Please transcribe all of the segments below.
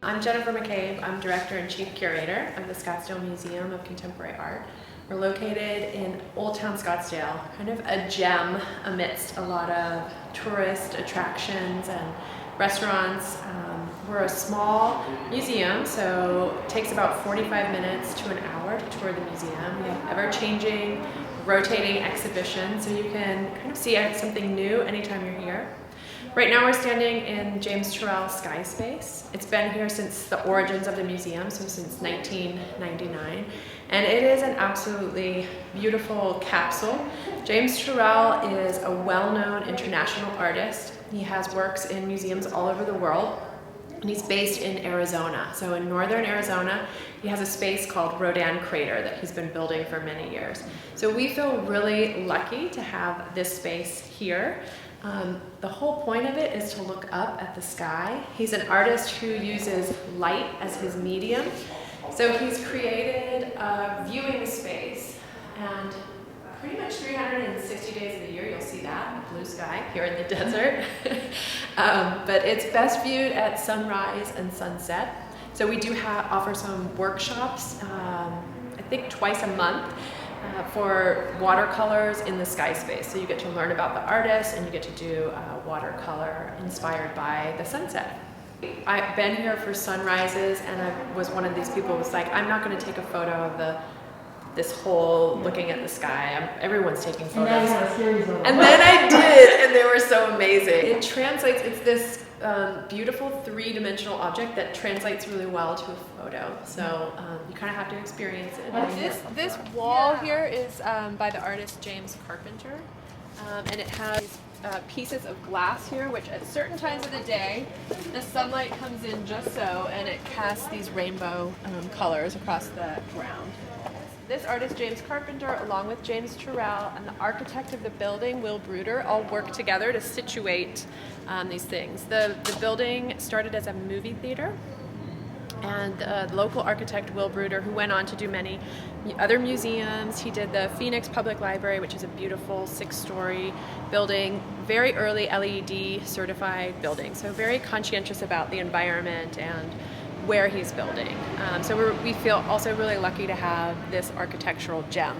I'm Jennifer McIver. I'm Director and Chief Curator of the Scottsdale Museum of Contemporary Art. We're located in Old Town Scottsdale, kind of a gem amidst a lot of tourist attractions and restaurants. We're a small museum, so it takes about 45 minutes to an hour to tour the museum. We have ever-changing, rotating exhibitions, so you can kind of see something new anytime you're here. Right now we're standing in James Turrell's Sky Space. It's been here since the origins of the museum, so since 1999. And it is an absolutely beautiful capsule. James Turrell is a well-known international artist. He has works in museums all over the world. And he's based in Arizona. So in northern Arizona, he has a space called Rodin Crater that he's been building for many years. So we feel really lucky to have this space here. The whole point of it is to look up at the sky. He's an artist who uses light as his medium. So he's created a viewing space, and pretty much 360 days of the year you'll see that, blue sky here in the desert. But it's best viewed at sunrise and sunset. So we do offer some workshops, I think twice a month, for watercolors in the sky space. So you get to learn about the artist and you get to do watercolor inspired by the sunset. I've been here for sunrises, and I was one of these people who was like, I'm not going to take a photo of this whole looking at the sky. Everyone's taking photos. And then I did, and they were so amazing. It translates, it's this beautiful three-dimensional object that translates really well to a photo. So you kind of have to experience it. This wall here is by the artist James Carpenter, and it has pieces of glass here, which at certain times of the day, the sunlight comes in just so, and it casts these rainbow colors across the ground. This artist, James Carpenter, along with James Turrell and the architect of the building, Will Bruder, all work together to situate these things. The building started as a movie theater, and the local architect, Will Bruder, who went on to do many other museums. He did the Phoenix Public Library, which is a beautiful 6-story building, very early LEED certified building, so very conscientious about the environment and where he's building. So we feel also really lucky to have this architectural gem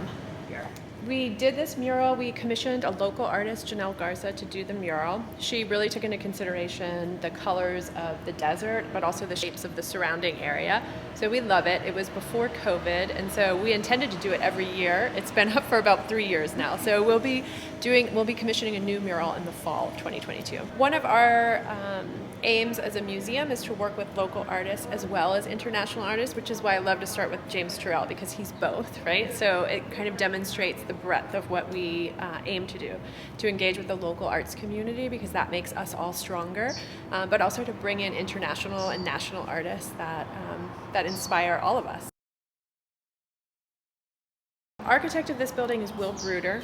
here. We did this mural. We commissioned a local artist, Janelle Garza, to do the mural. She really took into consideration the colors of the desert, but also the shapes of the surrounding area. So we love it. It was before COVID, and so we intended to do it every year. It's been up for about 3 years now. So we'll be commissioning a new mural in the fall of 2022. One of our aims as a museum is to work with local artists as well as international artists, which is why I love to start with James Turrell, because he's both, right? So it kind of demonstrates the breadth of what we aim to do, to engage with the local arts community, because that makes us all stronger, but also to bring in international and national artists that inspire all of us. The architect of this building is Will Bruder.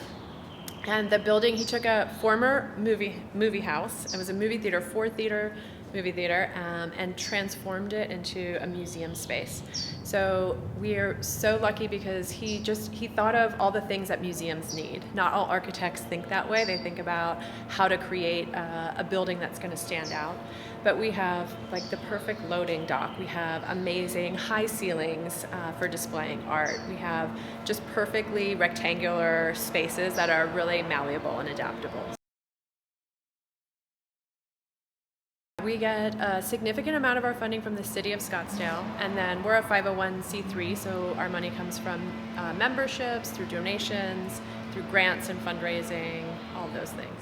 And the building, he took a former movie house. It was a movie theater, 4-theater movie theater, and transformed it into a museum space. So we're so lucky because he thought of all the things that museums need. Not all architects think that way. They think about how to create a building that's going to stand out. But we have like the perfect loading dock. We have amazing high ceilings for displaying art. We have just perfectly rectangular spaces that are really malleable and adaptable. We get a significant amount of our funding from the city of Scottsdale, and then we're a 501c3, so our money comes from memberships, through donations, through grants and fundraising, all those things.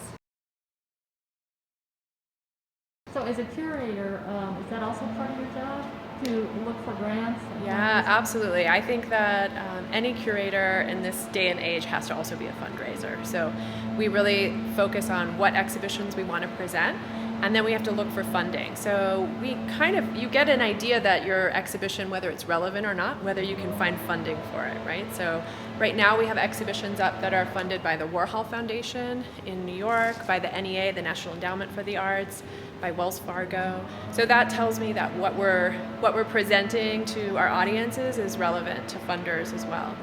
So as a curator, is that also part of your job, to look for grants? Yeah, absolutely. I think that any curator in this day and age has to also be a fundraiser. So we really focus on what exhibitions we want to present, and then we have to look for funding. So you get an idea that your exhibition, whether it's relevant or not, whether you can find funding for it, right? So right now we have exhibitions up that are funded by the Warhol Foundation in New York, by the NEA, the National Endowment for the Arts, by Wells Fargo. So that tells me that what we're presenting to our audiences is relevant to funders as well.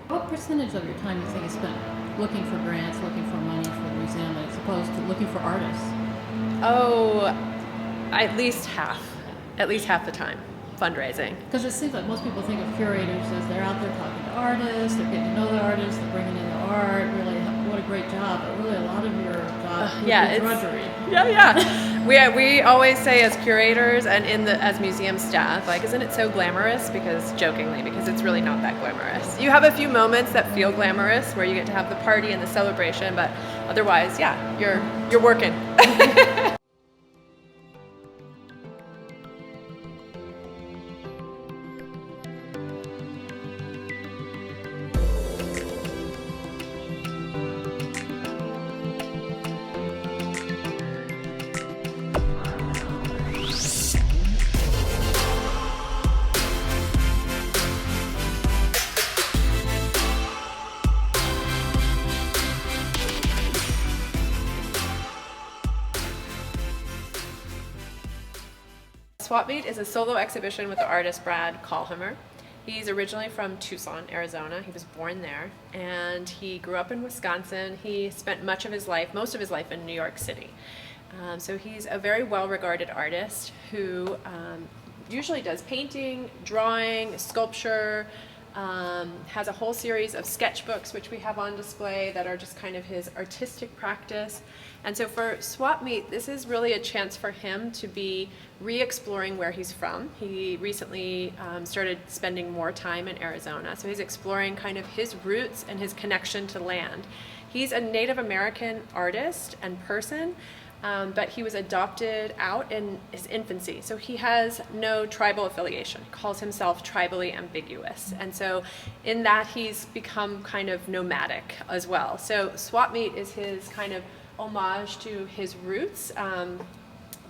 What percentage of your time do you think is spent looking for grants, looking for money for the museum, as opposed to looking for artists? Oh, at least half. at least half the time, fundraising. Because it seems like most people think of curators as they're out there talking to artists, they're getting to know the artists, they're bringing in the art, really, what a great job, but really a lot of your job would be drudgery. Yeah. We always say as curators and as museum staff, like, isn't it so glamorous? Jokingly, because it's really not that glamorous. You have a few moments that feel glamorous where you get to have the party and the celebration, but otherwise, yeah, you're working. Swap Meet is a solo exhibition with the artist Brad Kahlhamer. He's originally from Tucson, Arizona. He was born there, and he grew up in Wisconsin. He spent most of his life in New York City. So he's a very well-regarded artist who usually does painting, drawing, sculpture, has a whole series of sketchbooks which we have on display that are just kind of his artistic practice. And so for Swap Meet, this is really a chance for him to be re-exploring where he's from. He recently started spending more time in Arizona, so he's exploring kind of his roots and his connection to land. He's a Native American artist and person, but he was adopted out in his infancy, so he has no tribal affiliation. He calls himself tribally ambiguous, and so in that he's become kind of nomadic as well. So Swap Meet is his kind of homage to his roots,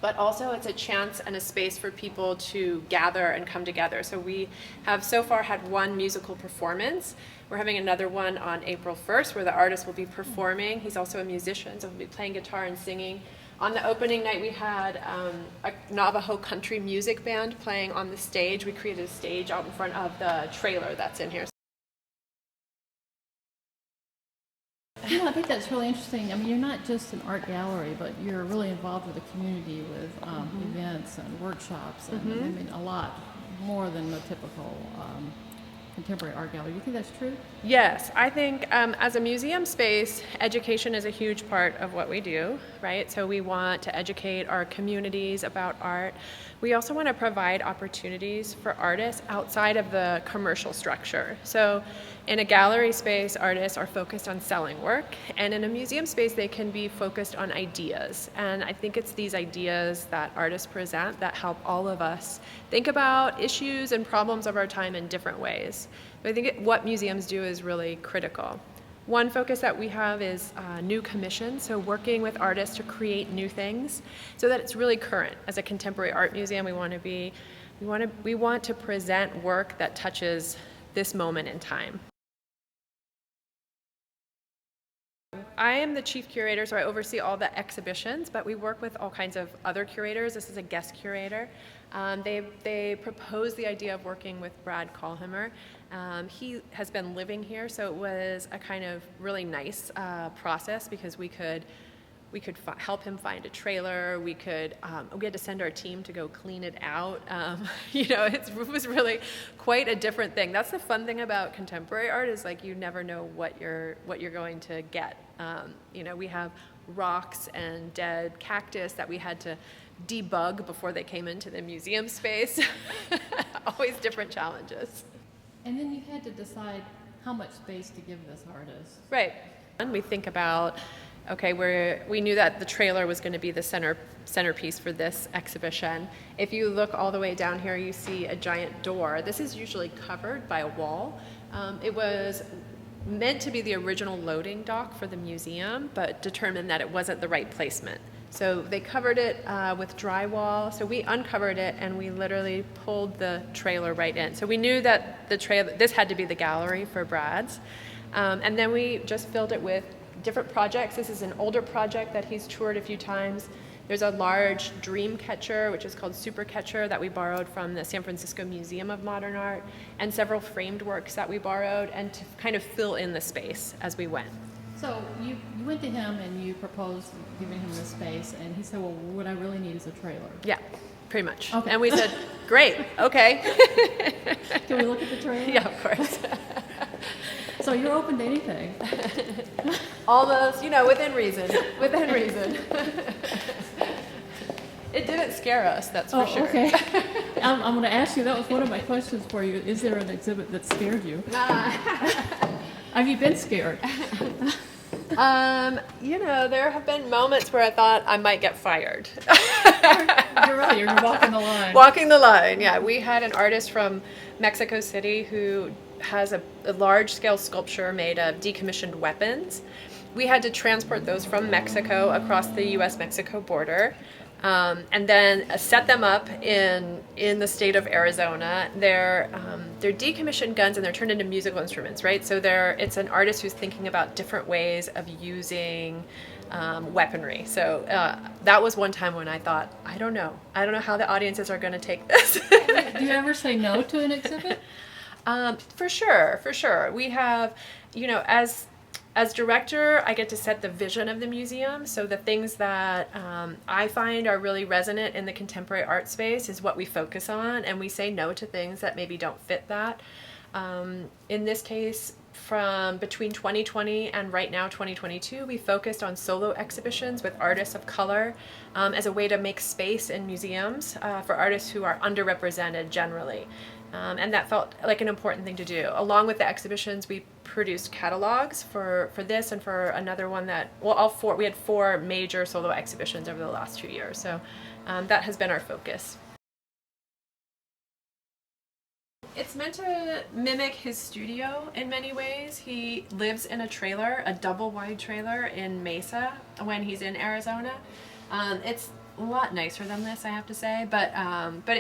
but also it's a chance and a space for people to gather and come together. So we have so far had one musical performance. We're having another one on April 1st where the artist will be performing. He's also a musician, so he'll be playing guitar and singing. On the opening night, we had a Navajo country music band playing on the stage. We created a stage out in front of the trailer that's in here. You know, I think that's really interesting. I mean, you're not just an art gallery, but you're really involved with the community with events and workshops, and I mean, a lot more than the typical contemporary art gallery. Do you think that's true? Yes, I think as a museum space, education is a huge part of what we do, right? So we want to educate our communities about art. We also want to provide opportunities for artists outside of the commercial structure. So in a gallery space, artists are focused on selling work, and in a museum space, they can be focused on ideas. And I think it's these ideas that artists present that help all of us think about issues and problems of our time in different ways. But I think what museums do is really critical. One focus that we have is new commissions, so working with artists to create new things so that it's really current. As a contemporary art museum, we want to present work that touches this moment in time. I am the chief curator, so I oversee all the exhibitions, but we work with all kinds of other curators. This is a guest curator. They proposed the idea of working with Brad Kahlhamer. He has been living here, so it was a kind of really nice process because we could help him find a trailer. We had to send our team to go clean it out. It was really quite a different thing. That's the fun thing about contemporary art is like you never know what you're going to get. We have rocks and dead cactus that we had to debug before they came into the museum space. Always different challenges. And then you had to decide how much space to give this artist. Right. And we think about, okay, we knew that the trailer was going to be the centerpiece for this exhibition. If you look all the way down here, you see a giant door. This is usually covered by a wall. It was meant to be the original loading dock for the museum, but determined that it wasn't the right placement. So they covered it with drywall. So we uncovered it and we literally pulled the trailer right in. So we knew that this had to be the gallery for Brad's. And then we just filled it with different projects. This is an older project that he's toured a few times. There's a large dream catcher, which is called Super Catcher, that we borrowed from the San Francisco Museum of Modern Art, and several framed works that we borrowed, and to kind of fill in the space as we went. So you went to him and you proposed giving him this space, and he said, well, what I really need is a trailer. Yeah, pretty much. Okay. And we said, great, okay. Can we look at the trailer? Yeah, of course. So you're open to anything. Almost, within reason. Within reason. It didn't scare us, that's for sure. Okay. I'm going to ask you, that was one of my questions for you. Is there an exhibit that scared you? Have you been scared? There have been moments where I thought I might get fired. You're right, you're walking the line. Walking the line, yeah. We had an artist from Mexico City who has a large-scale sculpture made of decommissioned weapons. We had to transport those from Mexico across the U.S.-Mexico border. And then set them up in the state of Arizona. They're decommissioned guns and they're turned into musical instruments, right? So it's an artist who's thinking about different ways of using weaponry. So that was one time when I thought, I don't know how the audiences are going to take this. Do you ever say no to an exhibit? For sure. We have, as director, I get to set the vision of the museum. So the things that I find are really resonant in the contemporary art space is what we focus on, and we say no to things that maybe don't fit that. In this case, from between 2020 and right now 2022, we focused on solo exhibitions with artists of color as a way to make space in museums for artists who are underrepresented generally. And that felt like an important thing to do. Along with the exhibitions, we produced catalogs for this and for another one we had 4 major solo exhibitions over the last 2 years. So that has been our focus. It's meant to mimic his studio in many ways. He lives in a trailer, a double-wide trailer in Mesa when he's in Arizona. It's a lot nicer than this, I have to say, but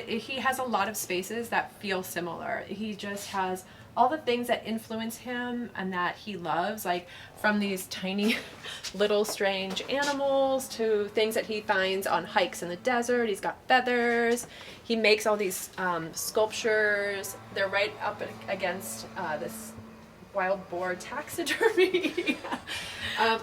he has a lot of spaces that feel similar. He just has all the things that influence him and that he loves, like from these tiny little strange animals to things that he finds on hikes in the desert. He's got feathers. He makes all these sculptures. They're right up against this wild boar taxidermy.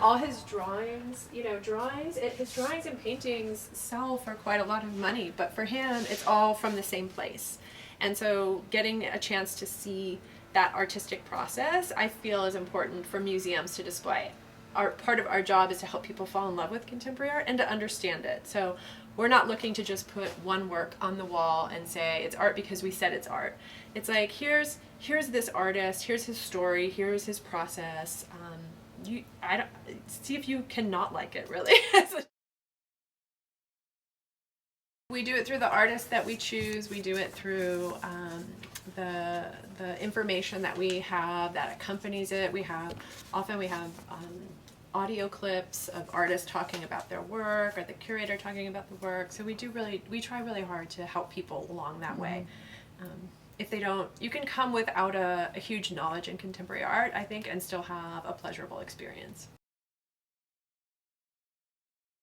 All his drawings, his drawings and paintings sell for quite a lot of money, but for him, it's all from the same place. And so getting a chance to see that artistic process, I feel, is important for museums to display. Part of our job is to help people fall in love with contemporary art and to understand it. So we're not looking to just put one work on the wall and say it's art because we said it's art. It's like, here's this artist, here's his story, here's his process. See if you cannot like it, really. We do it through the artists that we choose. We do it through the information that we have that accompanies it. Often we have audio clips of artists talking about their work or the curator talking about the work. So we try really hard to help people along that way. If they don't, you can come without a huge knowledge in contemporary art, I think, and still have a pleasurable experience.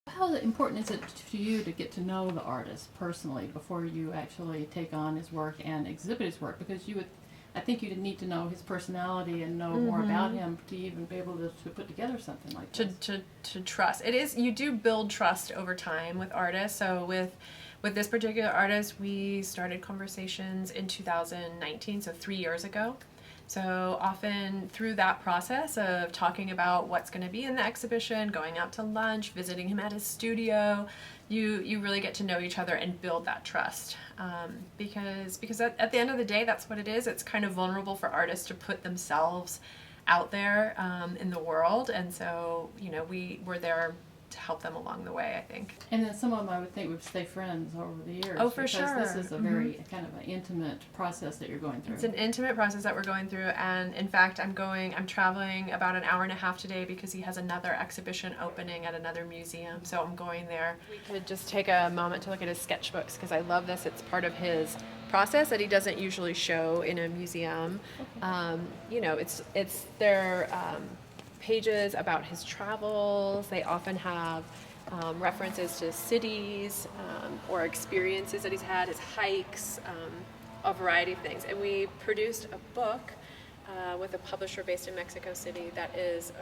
How important is it to you to get to know the artist personally before you actually take on his work and exhibit his work? Because I think you'd need to know his personality and know more about him to even be able to put together something like this. To trust. You do build trust over time with artists. So with this particular artist, we started conversations in 2019, so 3 years ago. So often through that process of talking about what's going to be in the exhibition, going out to lunch, visiting him at his studio, you really get to know each other and build that trust. Because at the end of the day, that's what it is. It's kind of vulnerable for artists to put themselves out there in the world. And so, we're there to help them along the way, I think. And then some of them I would think would stay friends over the years. Oh, for sure. Because this is a very kind of an intimate process that you're going through. It's an intimate process that we're going through, and in fact, I'm traveling about an hour and a half today because he has another exhibition opening at another museum, so I'm going there. We could just take a moment to look at his sketchbooks because I love this. It's part of his process that he doesn't usually show in a museum. Okay. It's their pages about his travels. They often have references to cities or experiences that he's had, his hikes, a variety of things. And we produced a book with a publisher based in Mexico City that is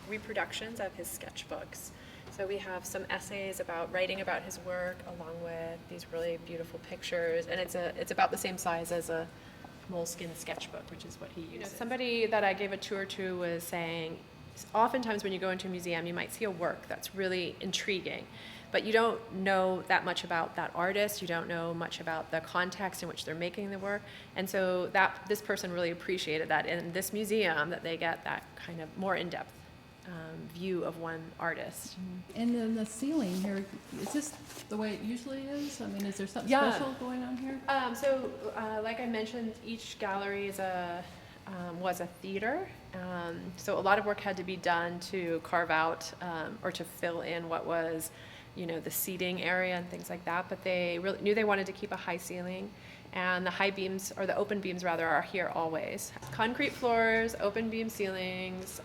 reproductions of his sketchbooks. So we have some essays about writing about his work, along with these really beautiful pictures, and it's about the same size as a moleskin sketchbook, which is what he uses. You know, somebody that I gave a tour to was saying, oftentimes when you go into a museum, you might see a work that's really intriguing, but you don't know that much about that artist, you don't know much about the context in which they're making the work, and so this person really appreciated that in this museum, that they get that kind of more in-depth view of one artist. And then the ceiling here, is this the way it usually is? I mean, is there something special going on here? Like I mentioned, each gallery is was a theater. So a lot of work had to be done to carve out or to fill in what was, the seating area and things like that. But they really knew they wanted to keep a high ceiling. And the high beams, or the open beams rather, are here always. Concrete floors, open beam ceilings.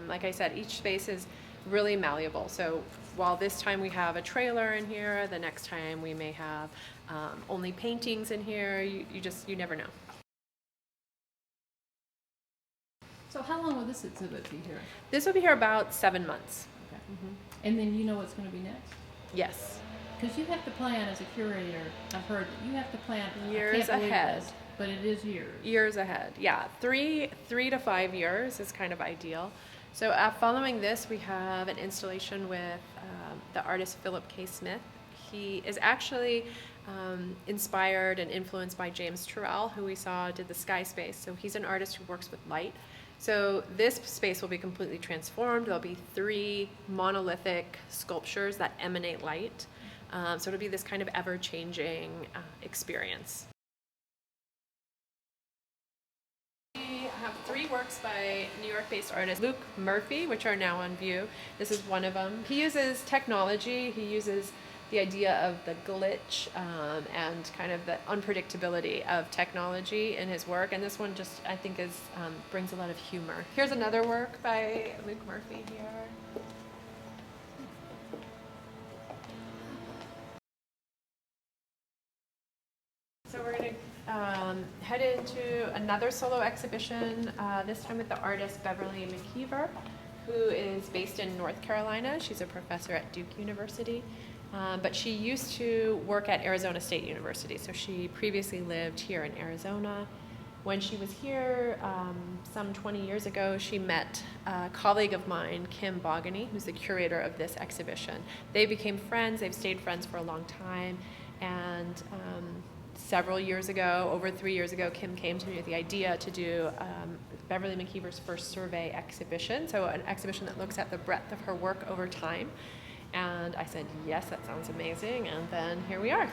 Like I said, each space is really malleable. So while this time we have a trailer in here, the next time we may have only paintings in here. You never know. So how long will this exhibit be here? This will be here about 7 months. Okay. Mm-hmm. And then you know what's going to be next? Yes. Because you have to plan as a curator. I've heard you have to plan years ahead. This, but it is years. Years ahead, yeah. 3 to 5 years is kind of ideal. So following this, we have an installation with the artist Philip K. Smith. He is actually inspired and influenced by James Turrell, who we saw did the sky space. So he's an artist who works with light. So this space will be completely transformed. There'll be 3 monolithic sculptures that emanate light. So it'll be this kind of ever-changing experience. We have 3 works by New York-based artist Luke Murphy, which are now on view. This is one of them. He uses technology. He uses the idea of the glitch and kind of the unpredictability of technology in his work. And this one just, I think, brings a lot of humor. Here's another work by Luke Murphy here. So we're going to head into another solo exhibition, this time with the artist Beverly McIver, who is based in North Carolina. She's a professor at Duke University, but she used to work at Arizona State University, so she previously lived here in Arizona. When she was here some 20 years ago, she met a colleague of mine, Kim Bogany, who's the curator of this exhibition. They became friends. They've stayed friends for a long time, and several years ago, over 3 years ago, Kim came to me with the idea to do Beverly McIver's first survey exhibition, so an exhibition that looks at the breadth of her work over time. And I said, yes, that sounds amazing, and then here we are.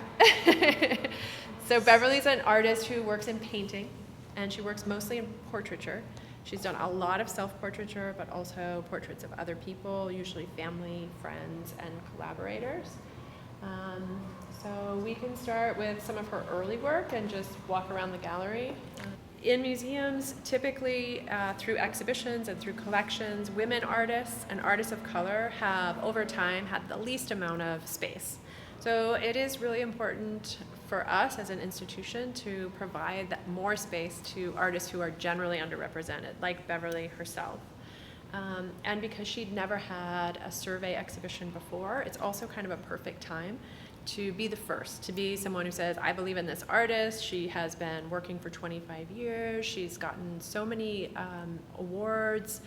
So Beverly's an artist who works in painting, and she works mostly in portraiture. She's done a lot of self-portraiture, but also portraits of other people, usually family, friends, and collaborators. So we can start with some of her early work and just walk around the gallery. In museums, typically through exhibitions and through collections, women artists and artists of color have, over time, had the least amount of space. So it is really important for us as an institution to provide more space to artists who are generally underrepresented, like Beverly herself. And because she'd never had a survey exhibition before, it's also kind of a perfect time to be the first, to be someone who says, I believe in this artist. She has been working for 25 years. She's gotten so many awards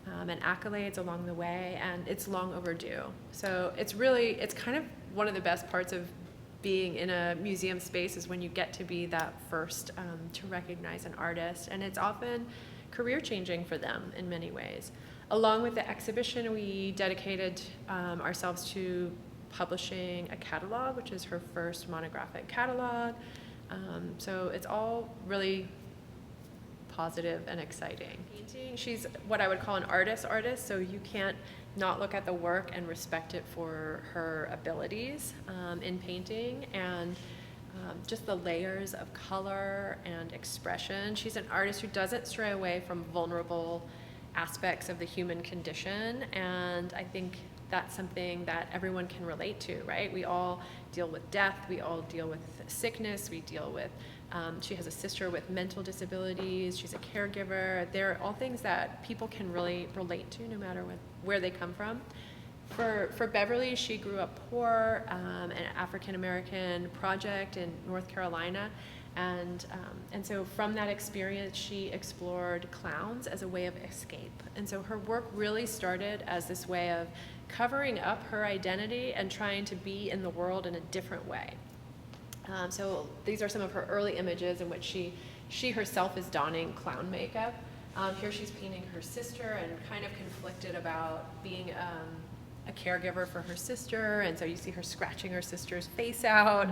and accolades along the way, and it's long overdue. So it's kind of one of the best parts of being in a museum space is when you get to be that first to recognize an artist, and it's often career changing for them in many ways. Along with the exhibition, we dedicated ourselves to publishing a catalog, which is her first monographic catalog. So it's all really positive and exciting. She's what I would call an artist, so you can't not look at the work and respect it for her abilities in painting and just the layers of color and expression. She's an artist who doesn't stray away from vulnerable aspects of the human condition, and I think that's something that everyone can relate to, right? We all deal with death, we all deal with sickness, we deal with, she has a sister with mental disabilities, she's a caregiver. They're all things that people can really relate to no matter where they come from. For Beverly, she grew up poor, an African-American project in North Carolina. And so from that experience, she explored clowns as a way of escape. And so her work really started as this way of covering up her identity and trying to be in the world in a different way. So these are some of her early images in which she herself is donning clown makeup. Here she's painting her sister and kind of conflicted about being a caregiver for her sister, and so you see her scratching her sister's face out.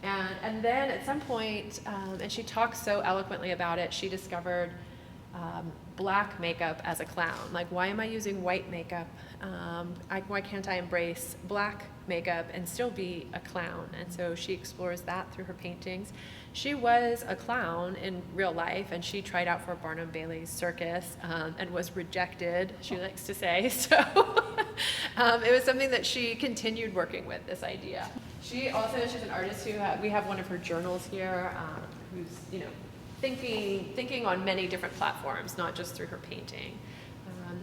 And then at some point, and she talks so eloquently about it, she discovered black makeup as a clown. Like, why am I using white makeup? Why can't I embrace black makeup and still be a clown? And so she explores that through her paintings. She was a clown in real life, and she tried out for Barnum Bailey's circus and was rejected, she likes to say. So it was something that she continued working with, this idea. She's an artist who we have one of her journals here, who's thinking on many different platforms, not just through her painting.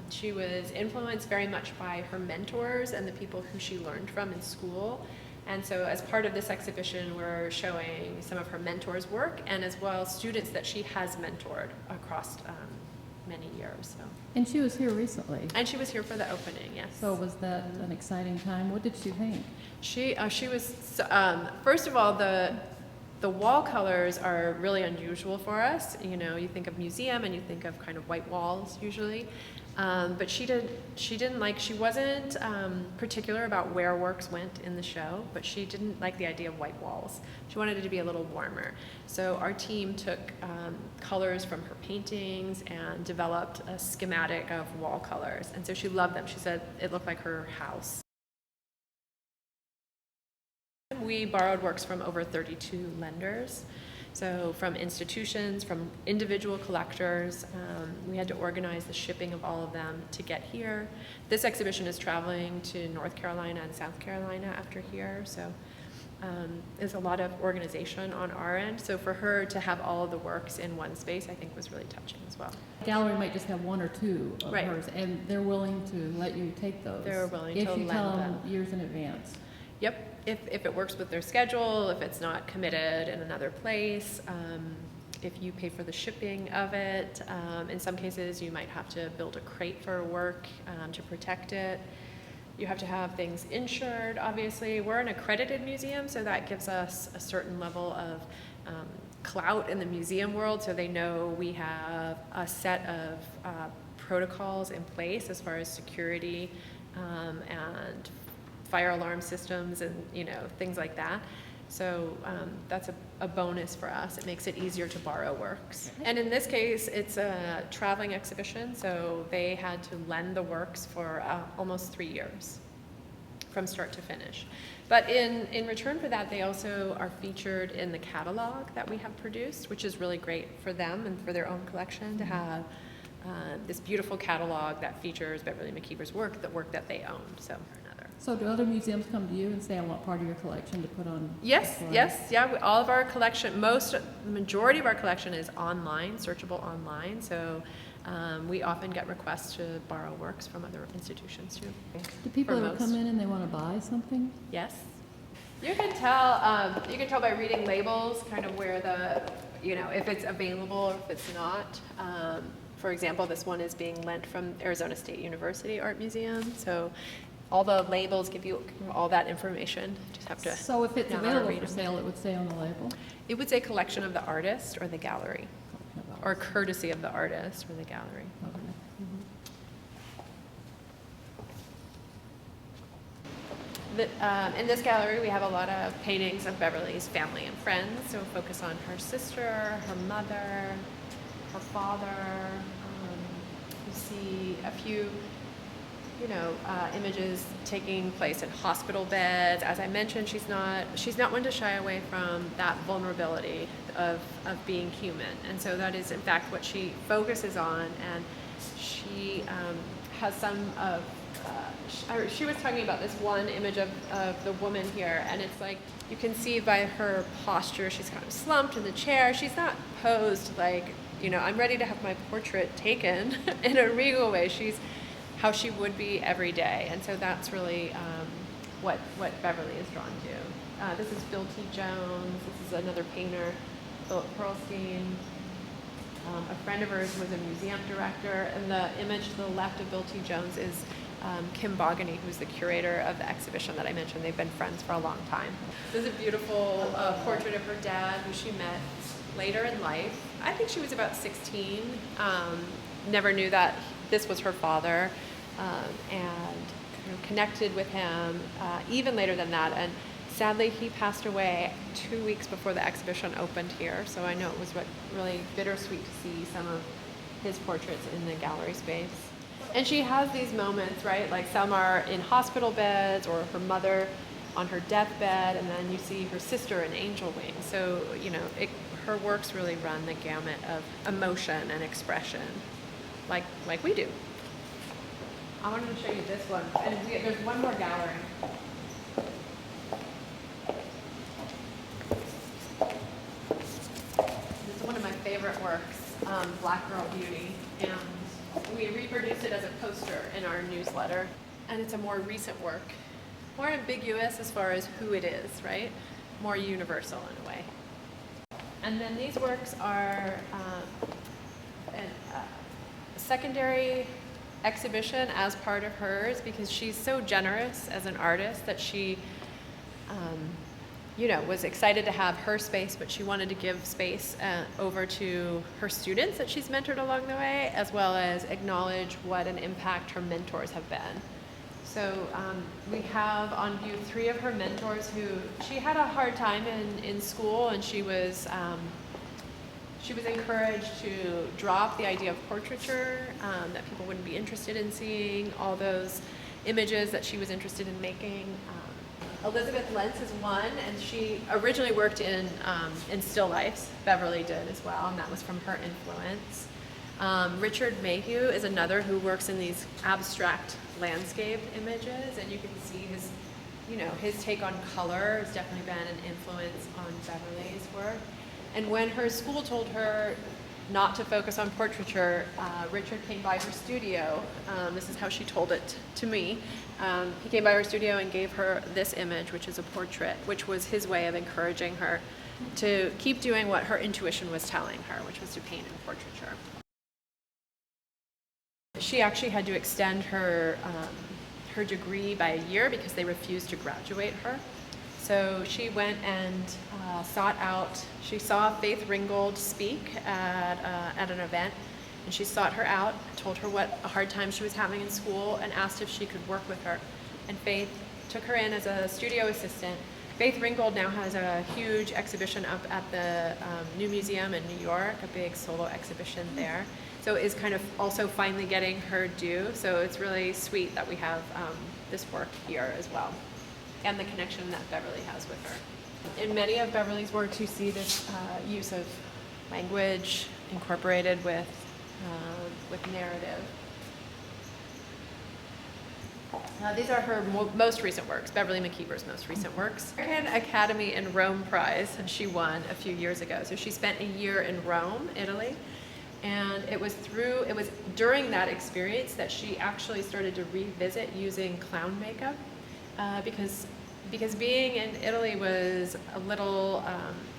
She was influenced very much by her mentors and the people who she learned from in school. And so as part of this exhibition, we're showing some of her mentors' work, and as well students that she has mentored across many years. So. And she was here recently. And she was here for the opening, yes. So was that an exciting time? What did she paint? She was, first of all, the wall colors are really unusual for us. You think of museum and you think of kind of white walls usually. But she wasn't particular about where works went in the show, but she didn't like the idea of white walls. She wanted it to be a little warmer. So our team took colors from her paintings and developed a schematic of wall colors. And so she loved them. She said it looked like her house. We borrowed works from over 32 lenders. So from institutions, from individual collectors, we had to organize the shipping of all of them to get here. This exhibition is traveling to North Carolina and South Carolina after here, so there's a lot of organization on our end. So for her to have all of the works in one space, I think was really touching as well. The gallery might just have one or two of right. hers, and they're willing to let you take those. They're willing to if you lend tell them them years in advance. Yep, if it works with their schedule, if it's not committed in another place, if you pay for the shipping of it. In some cases, you might have to build a crate for work to protect it. You have to have things insured, obviously. We're an accredited museum, so that gives us a certain level of clout in the museum world, so they know we have a set of protocols in place as far as security and fire alarm systems and things like that. So that's a bonus for us. It makes it easier to borrow works. And in this case, it's a traveling exhibition, so they had to lend the works for almost 3 years from start to finish. But in return for that, they also are featured in the catalog that we have produced, which is really great for them and for their own collection to have this beautiful catalog that features Beverly McIver's work, the work that they own. So do other museums come to you and say, I want part of your collection to put on? Yes, yeah. All of our collection, the majority of our collection is online, searchable online. So we often get requests to borrow works from other institutions too. Do people ever come in and they want to buy something? Yes. You can tell. You can tell by reading labels, kind of where if it's available or if it's not. For example, this one is being lent from Arizona State University Art Museum. So all the labels give you all that information. You just have to. So if it's available for sale, it would say on the label? It would say collection of the artist or the gallery, or courtesy of the artist or the gallery. Okay. In this gallery, we have a lot of paintings of Beverly's family and friends. So focus on her sister, her mother, her father. You see a few images taking place in hospital beds. As I mentioned, she's not one to shy away from that vulnerability of being human. And so that is in fact what she focuses on. And she has some of, she was talking about this one image of the woman here, and it's like, you can see by her posture, she's kind of slumped in the chair. She's not posed like, I'm ready to have my portrait taken in a regal way. She's how she would be every day. And so that's really what Beverly is drawn to. This is Bill T. Jones. This is another painter, Philip Pearlstein. A friend of hers was a museum director, and the image to the left of Bill T. Jones is Kim Bogany, who's the curator of the exhibition that I mentioned. They've been friends for a long time. This is a beautiful portrait of her dad, who she met later in life. I think she was about 16. Never knew that this was her father, and connected with him even later than that. And sadly, he passed away 2 weeks before the exhibition opened here. So I know it was really bittersweet to see some of his portraits in the gallery space. And she has these moments, right? Like some are in hospital beds, or her mother on her deathbed, and then you see her sister in angel wings. So, her works really run the gamut of emotion and expression, like we do. I wanted to show you this one, and there's one more gallery. This is one of my favorite works, Black Girl Beauty, and we reproduced it as a poster in our newsletter. And it's a more recent work, more ambiguous as far as who it is, right? More universal in a way. And then these works are a secondary exhibition as part of hers, because she's so generous as an artist that she was excited to have her space, but she wanted to give space over to her students that she's mentored along the way, as well as acknowledge what an impact her mentors have been. So we have on view 3 of her mentors who she had a hard time in school, and she was encouraged to drop the idea of portraiture, that people wouldn't be interested in seeing all those images that she was interested in making. Elizabeth Lentz is one, and she originally worked in still lifes. Beverly did as well, and that was from her influence. Richard Mayhew is another who works in these abstract landscape images, and you can see his take on color has definitely been an influence on Beverly's work. And when her school told her not to focus on portraiture, Richard came by her studio. This is how she told it to me. He came by her studio and gave her this image, which is a portrait, which was his way of encouraging her to keep doing what her intuition was telling her, which was to paint in portraiture. She actually had to extend her degree by a year because they refused to graduate her. So she went and she saw Faith Ringgold speak at an event, and she sought her out, told her what a hard time she was having in school, and asked if she could work with her. And Faith took her in as a studio assistant. Faith Ringgold now has a huge exhibition up at the New Museum in New York, a big solo exhibition there. So is kind of also finally getting her due. So it's really sweet that we have this work here as well, and the connection that Beverly has with her. In many of Beverly's works, you see this use of language incorporated with narrative. These are her most recent works, Beverly McIver's most recent works. American Academy in Rome Prize, and she won a few years ago. So she spent a year in Rome, Italy, and it was during that experience that she actually started to revisit using clown makeup, because being in Italy was a little,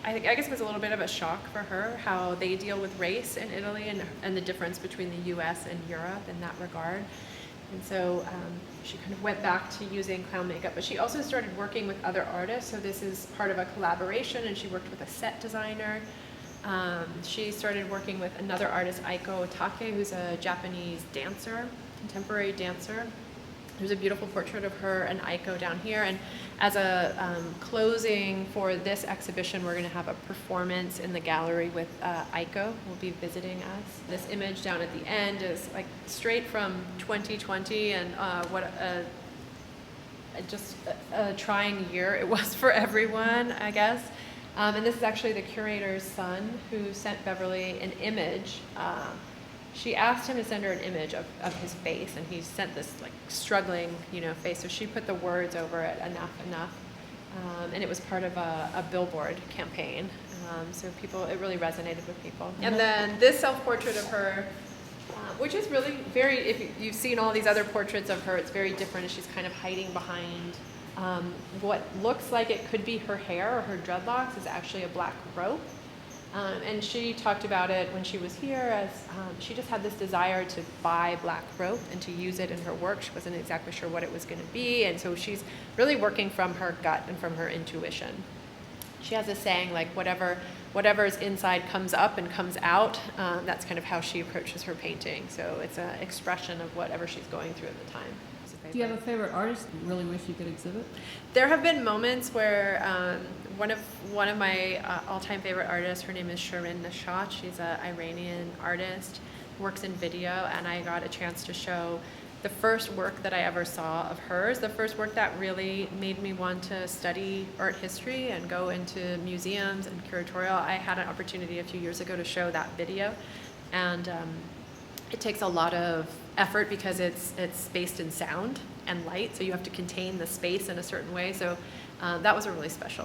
I guess it was a little bit of a shock for her, how they deal with race in Italy and the difference between the US and Europe in that regard. And so she kind of went back to using clown makeup, but she also started working with other artists. So this is part of a collaboration, and she worked with a set designer. She started working with another artist, Aiko Otake, who's a Japanese dancer, contemporary dancer. There's a beautiful portrait of her and Aiko down here. And as a closing for this exhibition, we're going to have a performance in the gallery with Aiko, who will be visiting us. This image down at the end is like straight from 2020, and what a trying year it was for everyone, I guess. And this is actually the curator's son who sent Beverly an image. She asked him to send her an image of his face, and he sent this like struggling, face. So she put the words over it, enough. And it was part of a billboard campaign. So it really resonated with people. And then this self-portrait of her which is really very, if you've seen all these other portraits of her, it's very different. She's kind of hiding behind what looks like it could be her hair or her dreadlocks is actually a black rope. And she talked about it when she was here as she just had this desire to buy black rope and to use it in her work. She wasn't exactly sure what it was going to be, and so she's really working from her gut and from her intuition. She has a saying like whatever's inside comes up and comes out. That's kind of how she approaches her painting. So it's an expression of whatever she's going through at the time. Do you have a favorite artist you really wish you could exhibit? There have been moments where one of my all-time favorite artists, her name is Shirin Neshat. She's an Iranian artist, works in video, and I got a chance to show the first work that I ever saw of hers, the first work that really made me want to study art history and go into museums and curatorial. I had an opportunity a few years ago to show that video, and it takes a lot of effort because it's based in sound and light, so you have to contain the space in a certain way. So that was a really special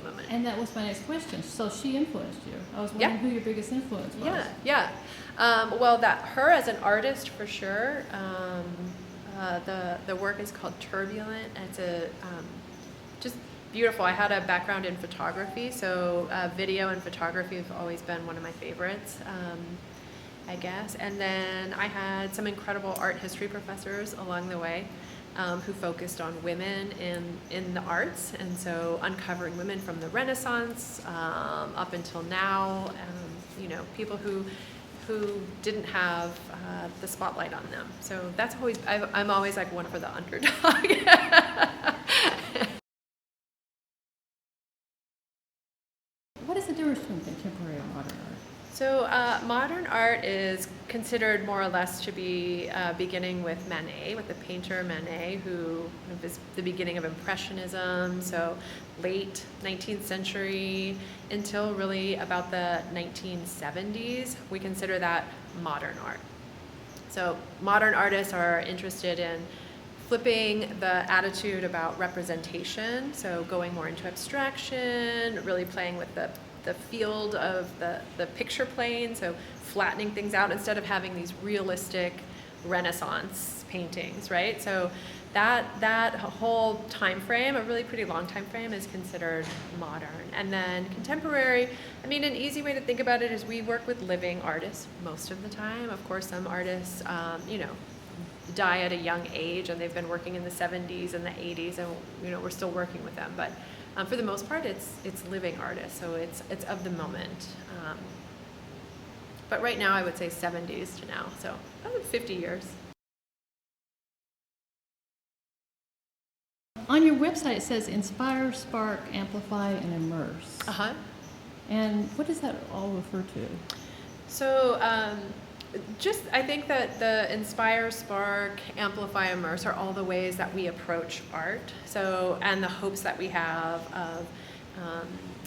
moment. And that was my next question. So she influenced you. I was wondering who your biggest influence was. Yeah. Well, her as an artist for sure. The work is called Turbulent. And it's just beautiful. I had a background in photography, so video and photography have always been one of my favorites. I guess. And then I had some incredible art history professors along the way who focused on women in the arts, and so uncovering women from the Renaissance up until now, people who didn't have the spotlight on them. So that's always, I'm always like one for the underdog. What is the difference between contemporary and modern art? So modern art is considered more or less to be beginning with Manet, with the painter Manet, who is the beginning of Impressionism, so late 19th century until really about the 1970s. We consider that modern art. So modern artists are interested in flipping the attitude about representation, so going more into abstraction, really playing with the field of the picture plane, so flattening things out instead of having these realistic Renaissance paintings, right? So that whole time frame, a really pretty long time frame, is considered modern. And then contemporary, I mean, an easy way to think about it is we work with living artists most of the time. Of course, some artists, die at a young age, and they've been working in the 70s and the 80s, and we're still working with them. But for the most part, it's living artists, so it's of the moment. But right now, I would say 70s to now, so about 50 years. On your website, it says inspire, spark, amplify, and immerse. Uh-huh. And what does that all refer to? So I think that the inspire, spark, amplify, immerse are all the ways that we approach art. So, and the hopes that we have of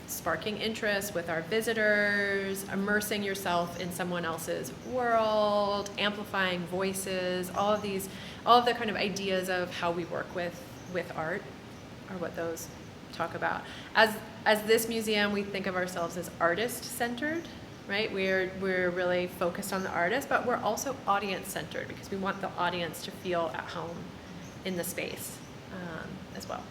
sparking interest with our visitors, immersing yourself in someone else's world, amplifying voices, all of the kind of ideas of how we work with art are what those talk about. As this museum, we think of ourselves as artist-centered. Right, we're really focused on the artist, but we're also audience-centered because we want the audience to feel at home in the space as well.